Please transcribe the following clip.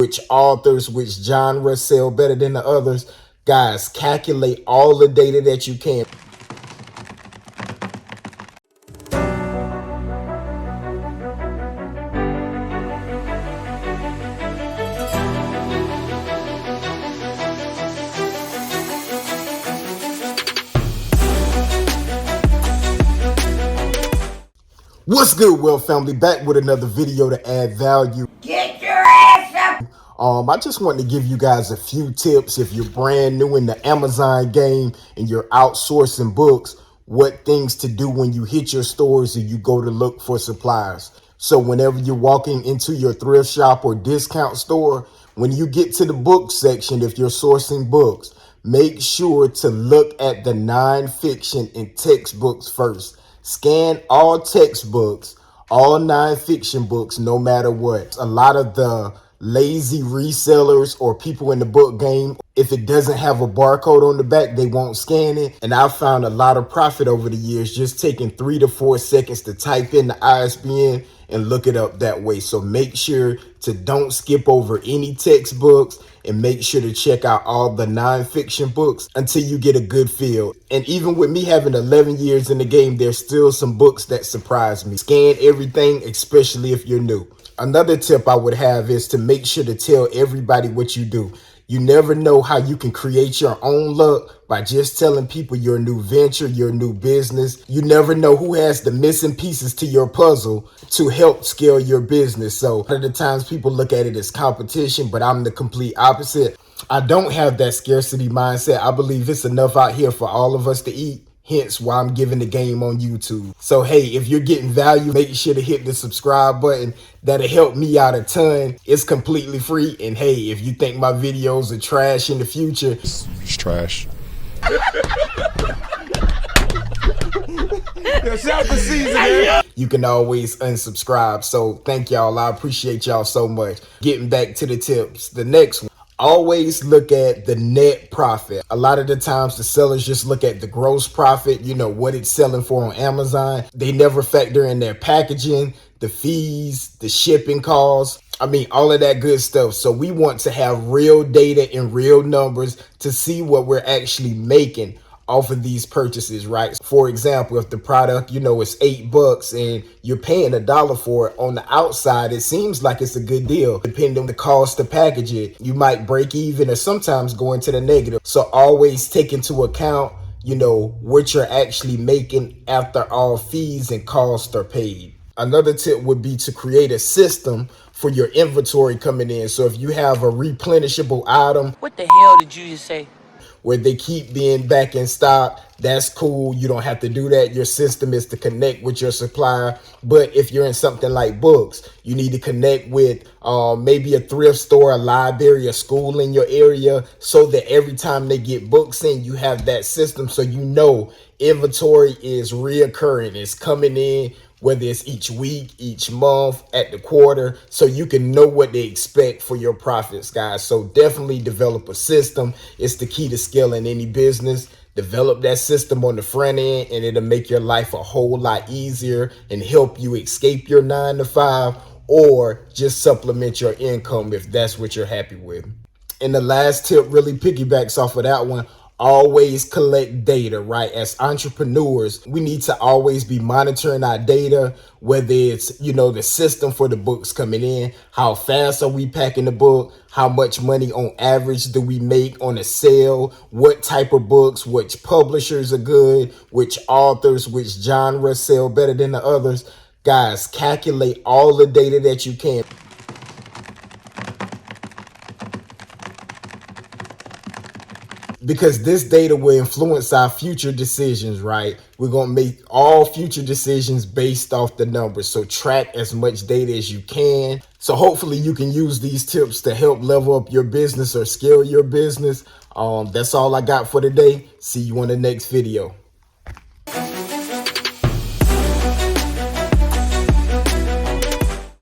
which authors, which genres sell better than the others. Guys, calculate all the data that you can. What's good, Well family? Back with another video to add value. Get your ass up! I just wanted to give you guys a few tips if you're brand new in the Amazon game and you're outsourcing books, what things to do when you hit your stores and you go to look for supplies. So whenever you're walking into your thrift shop or discount store, when you get to the book section, if you're sourcing books, make sure to look at the nonfiction and textbooks first. Scan all textbooks, all nonfiction books, no matter what. A lot of the lazy resellers or people in the book game, if it doesn't have a barcode on the back, they won't scan it. And I've found a lot of profit over the years just taking 3 to 4 seconds to type in the ISBN and look it up that way. So make sure to don't skip over any textbooks and make sure to check out all the nonfiction books until you get a good feel. And even with me having 11 years in the game, there's still some books that surprise me. Scan everything, especially if you're new. Another tip I would have is to make sure to tell everybody what you do. You never know how you can create your own luck by just telling people your new venture, your new business. You never know who has the missing pieces to your puzzle to help scale your business. So a lot of the times people look at it as competition, but I'm the complete opposite. I don't have that scarcity mindset. I believe it's enough out here for all of us to eat. Hence why I'm giving the game on YouTube. So, hey, if you're getting value, make sure to hit the subscribe button. That'll help me out a ton. It's completely free. And hey, if you think my videos are trash in the future, it's trash. you can always unsubscribe. So thank y'all. I appreciate y'all so much. Getting back to the tips. The next one. Always look at the net profit. A lot of the times the sellers just look at the gross profit, you know, what it's selling for on Amazon. They never factor in their packaging, the fees, the shipping costs. I mean, all of that good stuff. So we want to have real data and real numbers to see what we're actually making off of these purchases, right? For example, if the product, you know, is $8 and you're paying $1 for it, on the outside, it seems like it's a good deal. Depending on the cost to package it, you might break even or sometimes go into the negative. So always take into account, you know, what you're actually making after all fees and costs are paid. Another tip would be to create a system for your inventory coming in. So if you have a replenishable item, What the hell did you just say? where they keep being back in stock, that's cool. You don't have to do that. Your system is to connect with your supplier. But if you're in something like books, you need to connect with maybe a thrift store, a library, a school in your area, so that every time they get books in, you have that system so you know inventory is reoccurring. It's coming in, whether it's each week, each month, at the quarter, so you can know what they expect for your profits, guys. So definitely develop a system. It's the key to scaling any business. Develop that system on the front end and it'll make your life a whole lot easier and help you escape your 9 to 5 or just supplement your income if that's what you're happy with. And the last tip really piggybacks off of that one. Always collect data, right? As entrepreneurs, we need to always be monitoring our data, whether it's, you know, the system for the books coming in, how fast are we packing the book, how much money on average do we make on a sale, what type of books, which publishers are good, which authors, which genres sell better than the others. Guys, calculate all the data that you can. Because this data will influence our future decisions, right? We're going to make all future decisions based off the numbers. So track as much data as you can. So hopefully you can use these tips to help level up your business or scale your business. That's all I got for today. See you on the next video.